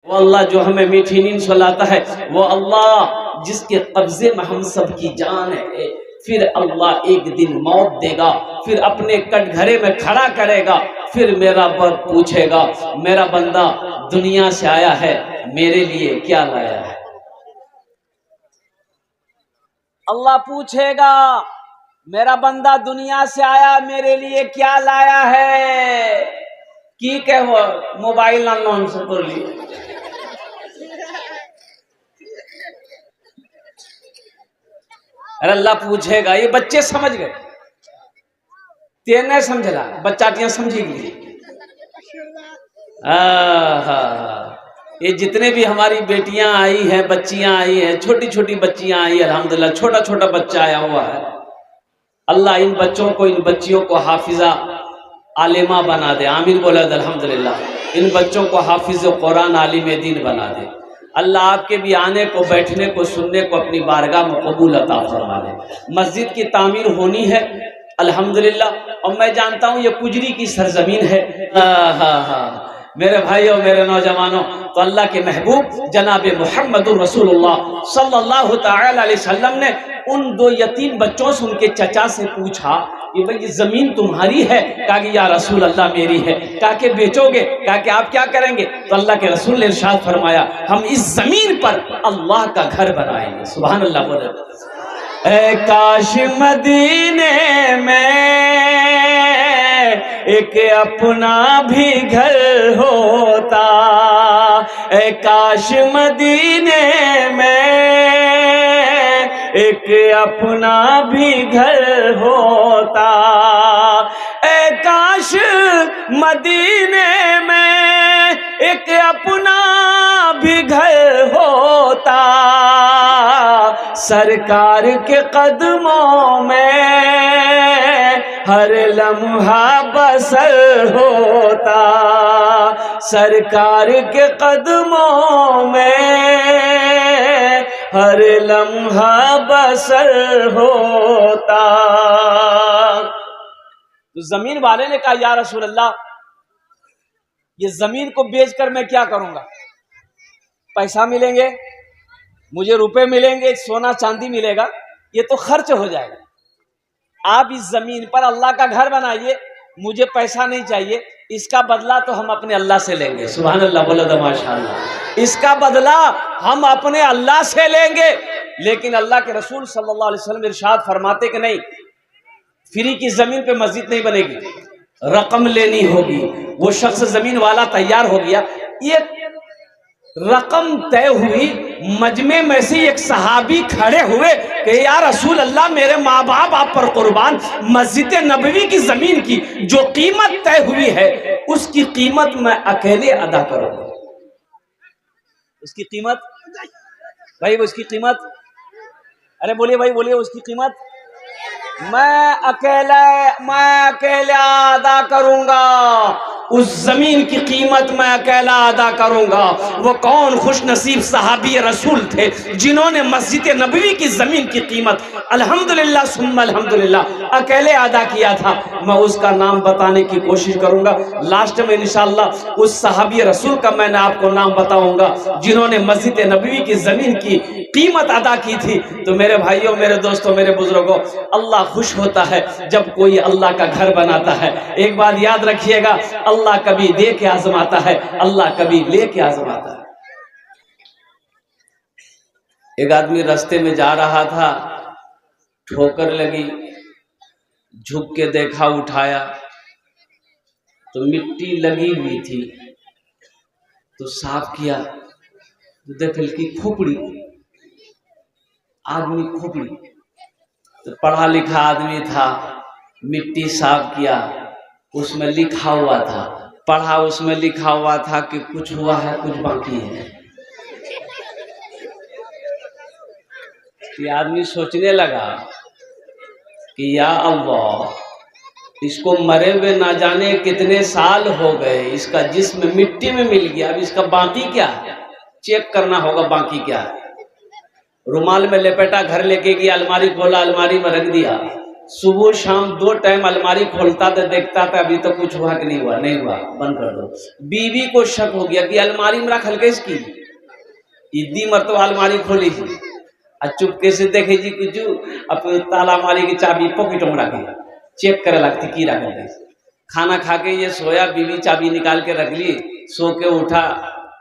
وہ اللہ جو ہمیں میٹھی نیند سلاتا ہے، وہ اللہ جس کے قبضے میں ہم سب کی جان ہے، پھر اللہ ایک دن موت دے گا، پھر اپنے کٹ گھرے میں کھڑا کرے گا، پھر میرا رب پوچھے گا میرا بندہ دنیا سے آیا ہے، میرے لیے کیا لایا ہے؟ اللہ پوچھے گا میرا بندہ دنیا سے آیا میرے لیے کیا لایا ہے؟ کی کہ وہ موبائل نہ لون سے کر لی، ارے اللہ پوچھے گا۔ یہ بچے سمجھ گئے، تیر نہیں سمجھلا، بچاتیاں سمجھی گئی۔ یہ جتنے بھی ہماری بیٹیاں آئی ہیں، بچیاں آئی ہیں، چھوٹی چھوٹی بچیاں آئی، الحمدللہ چھوٹا چھوٹا بچہ آیا ہوا ہے، اللہ ان بچوں کو، ان بچیوں کو حافظہ عالمہ بنا دے، آمین بولا الحمدللہ۔ ان بچوں کو حافظ قرآن عالم دین بنا دے، اللہ آپ کے بھی آنے کو، بیٹھنے کو، سننے کو اپنی بارگاہ میں قبول عطا فرما دے۔ مسجد کی تعمیر ہونی ہے الحمدللہ، اور میں جانتا ہوں یہ کجری کی سرزمین ہے۔ میرے بھائیوں، میرے نوجوانوں، تو اللہ کے محبوب جناب محمد رسول اللہ صلی اللہ تعالی علیہ وسلم نے ان دو یتیم بچوں سے، ان کے چچا سے پوچھا کہ بھئی یہ زمین تمہاری ہے؟ کہا کہ یا رسول اللہ میری ہے۔ کہا کہ بیچو گے؟ کہا کہ آپ کیا کریں گے؟ تو اللہ کے رسول نے ارشاد فرمایا ہم اس زمین پر اللہ کا گھر بنائیں گے۔ سبحان اللہ بولے۔ اے کاش مدینے میں ایک اپنا بھی گھر ہوتا، اے کاش مدینے میں ایک اپنا بھی گھر ہوتا، اے کاش مدینے میں ایک اپنا بھی گھر ہوتا، سرکار کے قدموں میں ہر لمحہ بسر ہوتا، سرکار کے قدموں میں ہر لمحہ بسر ہوتا۔ تو زمین والے نے کہا یا رسول اللہ یہ زمین کو بیچ کر میں کیا کروں گا؟ پیسہ ملیں گے، مجھے روپے ملیں گے، سونا چاندی ملے گا، یہ تو خرچ ہو جائے گا۔ آپ اس زمین پر اللہ کا گھر بنائیے، مجھے پیسہ نہیں چاہیے، اس کا بدلہ تو ہم اپنے اللہ سے لیں گے۔ سبحان اللہ بولو تو ماشاءاللہ، اس کا بدلہ ہم اپنے اللہ سے لیں گے۔ لیکن اللہ کے رسول صلی اللہ علیہ وسلم ارشاد فرماتے کہ نہیں، فری کی زمین پہ مسجد نہیں بنے گی، رقم لینی ہوگی۔ وہ شخص زمین والا تیار ہو گیا، یہ رقم طے ہوئی، مجمع میں سے ایک صحابی کھڑے ہوئے کہ یا رسول اللہ میرے ماں باپ آپ پر قربان، مسجد نبوی کی زمین کی جو قیمت طے ہوئی ہے اس کی قیمت میں اکیلے ادا کروں گا۔ اس کی قیمت بھائی، اس کی قیمت، ارے بولیے بھائی بولیے، اس کی قیمت میں اکیلے ادا کروں گا۔ اس زمین کی قیمت میں اکیلا ادا کروں گا۔ وہ کون خوش نصیب صحابی رسول تھے جنہوں نے مسجد نبوی کی زمین کی قیمت الحمدللہ ثم الحمدللہ اکیلے ادا کیا تھا؟ میں اس کا نام بتانے کی کوشش کروں گا لاسٹ میں انشاءاللہ۔ اس صحابی رسول کا میں نے آپ کو نام بتاؤں گا جنہوں نے مسجد نبوی کی زمین کی قیمت ادا کی تھی۔ تو میرے بھائیوں، میرے دوستوں، میرے بزرگوں، اللہ خوش ہوتا ہے جب کوئی اللہ کا گھر بناتا ہے۔ ایک بات یاد رکھیے گا، اللہ کبھی دے کے آزماتا ہے، اللہ کبھی لے کے آزماتا ہے۔ ایک آدمی راستے میں جا رہا تھا، ٹھوکر لگی، جھک کے دیکھا، اٹھایا تو مٹی لگی ہوئی تھی، تو صاف کیا تو دیکھ کی کھوپڑی، آدمی کھوپڑی، تو پڑھا لکھا آدمی تھا، مٹی صاف کیا، اس میں لکھا ہوا تھا، پڑھا، اس میں لکھا ہوا تھا کہ کچھ ہوا ہے کچھ باقی ہے۔ یہ آدمی سوچنے لگا کہ یا اللہ، اس کو مرے ہوئے نہ جانے کتنے سال ہو گئے، اس کا جسم مٹی میں مل گیا، اب اس کا باقی کیا ہے؟ چیک کرنا ہوگا باقی کیا ہے۔ رومال میں لپیٹا، گھر لے کے گیا، الماری کھولا، الماری میں رکھ دیا، صبح شام 2 ٹائم الماری کھولتا تھا، دیکھتا تھا ابھی تو کچھ ہوا کہ نہیں ہوا، نہیں ہوا، بند کر دو۔ بیوی کو شک ہو گیا کہ الماری میں رکھ ہلکے اس کی ادی مرتبہ الماری کھولی تھی، چپکے سے دیکھے جی کچھ اب تالا ماری کی چابی پاکٹ میں رکھی، چیک کرے لگتی کی رکھ دی۔ کھانا کھا کے یہ سویا، بیوی چابی نکال کے رکھ لی، سو کے اٹھا،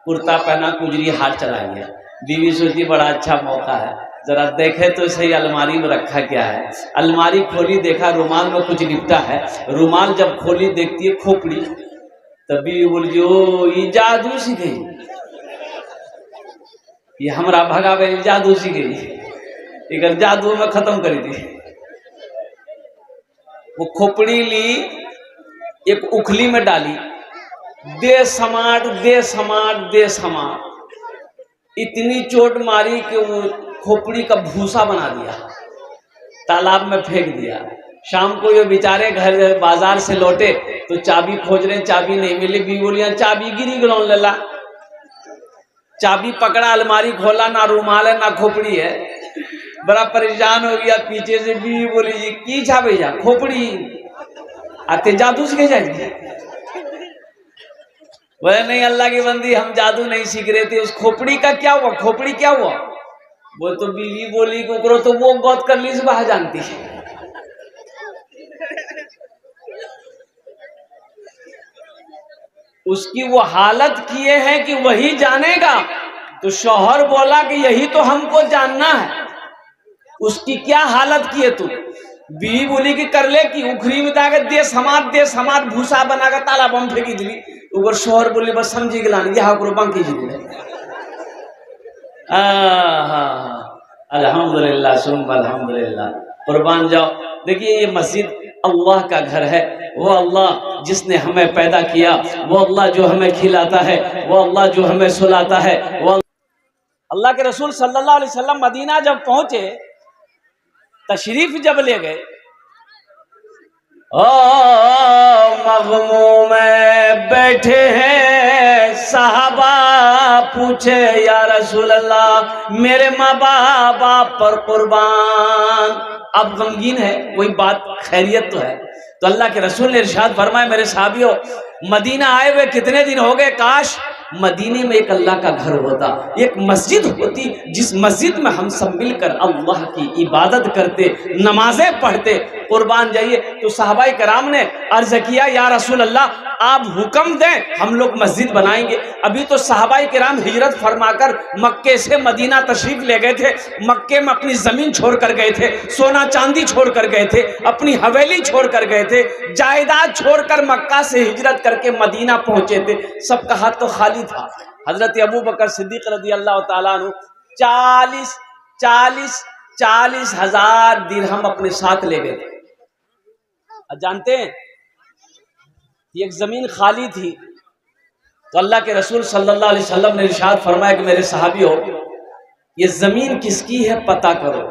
کرتا پہنا، کجری ہاتھ چلا گیا۔ بیوی سوچی بڑا اچھا موقع ہے، ذرا دیکھے تو صحیح الماری میں رکھا کیا ہے۔ الماری کھولی، دیکھا رومال میں کچھ لپٹا ہے۔ رومال جب کھولی دیکھتی ہے کھوپڑی، تب بیوی بولی او یہ جادو سی گئی، یہ ہمارا بھگا بھائی جادو سی گئی، اگر جادو میں ختم کری تھی۔ وہ کھوپڑی لی، ایک اکھلی میں ڈالی، دے سماٹ دے سماٹ دے سماٹ، اتنی چوٹ ماری کہ وہ کھوپڑی کا بھوسا بنا دیا، تالاب میں پھینک دیا۔ شام کو یہ بیچارے گھر بازار سے لوٹے تو چابی کھوج رہے، چابی نہیں ملی۔ بیوی بولیاں چابی گری گراؤں للا، چابی پکڑا، الماری کھولا، نہ رومال ہے نہ کھوپڑی ہے، بڑا پریشان ہو گیا۔ پیچھے سے بیوی بولی جی کی چھا بھیا کھوپڑی آتے جادو سیکھے جائیں گے؟ بولے نہیں اللہ کی بندی، ہم جادو نہیں سیکھ رہے تھے، اس کھوپڑی کا کیا ہوا، کھوپڑی کیا ہوا؟ وہ تو بیوی بولی کو کرو تو وہ گوت کر لی سے باہر جانتی ہے۔ اس کی وہ حالت کیے ہیں کہ وہی جانے گا۔ تو شوہر بولا کہ یہی تو ہم کو جاننا ہے، اس کی کیا حالت کی ہے تو؟ بیوی بولی کہ کر لے کہ اکھری میں دے دے سماٹ بھوسا بنا کر تالا بم پھینکی دلی۔ اوپر شوہر بولی بس سمجھی گلانی یہ کرو بانکی جی دے۔ الحمدللہ ثم الحمدللہ، قربان جاؤ۔ دیکھیے یہ مسجد اللہ کا گھر ہے، وہ اللہ جس نے ہمیں پیدا کیا، وہ اللہ جو ہمیں کھلاتا ہے، وہ اللہ جو ہمیں سلاتا ہے، وہ اللہ کے رسول صلی اللہ علیہ وسلم مدینہ جب پہنچے، تشریف جب لے گئے، مغموم بیٹھے ہیں صحابہ، پوچھے یا رسول اللہ میرے ماں باپ آپ پر قربان، اب غمگین ہے، کوئی بات خیریت تو ہے؟ تو اللہ کے رسول نے ارشاد فرمایا میرے صحابیوں، مدینہ آئے ہوئے کتنے دن ہو گئے، کاش مدینے میں ایک اللہ کا گھر ہوتا، ایک مسجد ہوتی جس مسجد میں ہم سب مل کر اللہ کی عبادت کرتے، نمازیں پڑھتے۔ قربان جائیے۔ تو صحابہ کرام نے عرض کیا یا رسول اللہ آپ حکم دیں ہم لوگ مسجد بنائیں گے۔ ابھی تو صحابہ کرام ہجرت فرما کر مکے سے مدینہ تشریف لے گئے تھے، مکے میں اپنی زمین چھوڑ کر گئے تھے، سونا چاندی چھوڑ کر گئے تھے، اپنی حویلی چھوڑ کر گئے تھے، جائیداد چھوڑ کر مکہ سے ہجرت کر کے مدینہ پہنچے تھے، سب کا ہاتھ تو خالی تھا۔ حضرت ابو بکر صدیق رضی اللہ تعالیٰ عنہ 40 ہزار درہم اپنے ساتھ لے گئے تھے۔ جانتے ہیں ایک زمین خالی تھی، تو اللہ کے رسول صلی اللہ علیہ وسلم نے ارشاد فرمایا کہ میرے صحابیوں یہ زمین کس کی ہے پتہ کرو،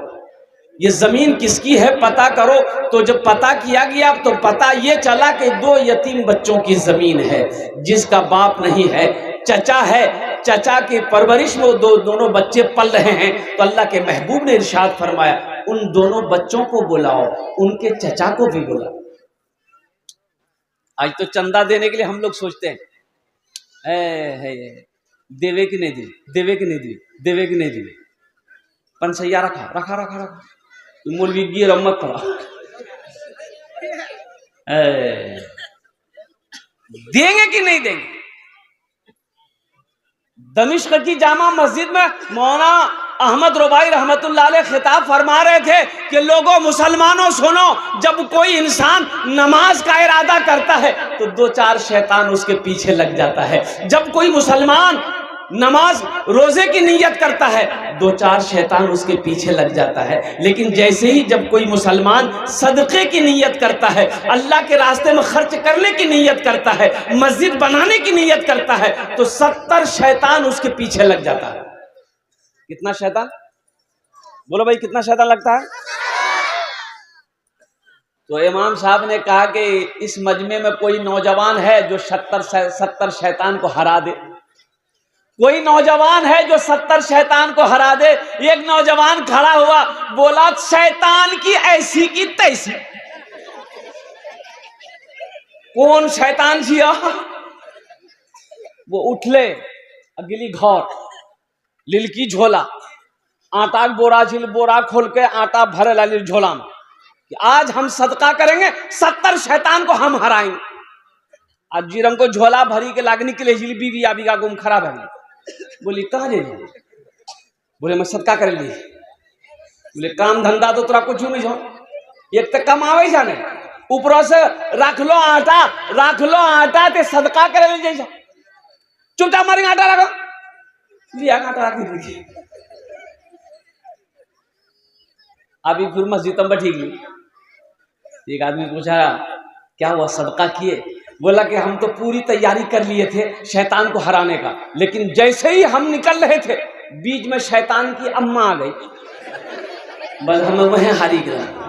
یہ زمین کس کی ہے پتہ کرو۔ تو جب پتہ کیا گیا تو پتہ یہ چلا کہ 2 یتیم بچوں کی زمین ہے، جس کا باپ نہیں ہے، چچا ہے، چچا کی پرورش میں دونوں بچے پل رہے ہیں۔ تو اللہ کے محبوب نے ارشاد فرمایا ان دونوں بچوں کو بلاؤ، ان کے چچا کو بھی بلاؤ۔ آج تو چندہ دینے کے لیے ہم لوگ سوچتے ہیں دیوے کی نہیں دی، دیوے کی نہیں دی، دیوے کی نہیں دی، پنسیا رکھا رکھا رکھا رکھا، مولوی گیر امت کرا، دیں گے کہ نہیں دیں گے؟ دمشق کی جامع مسجد میں مولانا احمد رباعی رحمت اللہ علیہ خطاب فرما رہے تھے کہ لوگوں مسلمانوں سنو، جب کوئی انسان نماز کا ارادہ کرتا ہے تو 2-4 شیطان اس کے پیچھے لگ جاتا ہے۔ جب کوئی مسلمان نماز روزے کی نیت کرتا ہے 2-4 شیطان اس کے پیچھے لگ جاتا ہے، لیکن جیسے ہی جب کوئی مسلمان صدقے کی نیت کرتا ہے، اللہ کے راستے میں خرچ کرنے کی نیت کرتا ہے، مسجد بنانے کی نیت کرتا ہے، تو 70 شیطان اس کے پیچھے لگ جاتا ہے۔ کتنا شیطان؟ بولو بھائی کتنا شیطان لگتا ہے؟ تو امام صاحب نے کہا کہ اس مجمع میں کوئی نوجوان ہے جو 70 شیطان کو ہرا دے؟ کوئی نوجوان ہے جو 70 شیطان کو ہرا دے. ایک نوجوان کھڑا ہوا بولا شیطان کی ایسی کی تیسی. کون شیطان جیا وہ اٹھلے اگلی گھر للکی جھولا آٹا بورا جھل بورا کھول کے آٹا بھرے لالی جھولا میں کہ آج ہم صدقہ کریں گے 70 شیطان کو ہم ہرائیں گے. آج جیرم کو جھولا بھری کے لاگنی کے لیے جل بیوی آبی کا گم خراب ہے. بولی کہاں جائے گی؟ بولے میں صدقہ کر لی. بولے کام دھندا تو ترا کچھ نہیں ہو ایک تو کماوے جانے اوپروں سے رکھ لو آٹا تے صدقہ کر لی جائے. چپ چاپ ماریں آٹا رکھو لیا آٹا رکھ دیجیے. ابھی پھر مسجد میں ٹھیک لی. ایک آدمی پوچھا کیا ہوا صدقہ کیے؟ بولا کہ ہم تو پوری تیاری کر لیے تھے شیطان کو ہرانے کا لیکن جیسے ہی ہم نکل رہے تھے بیچ میں شیطان کی اماں آ گئی بس ہمیں وہیں ہاری گیا.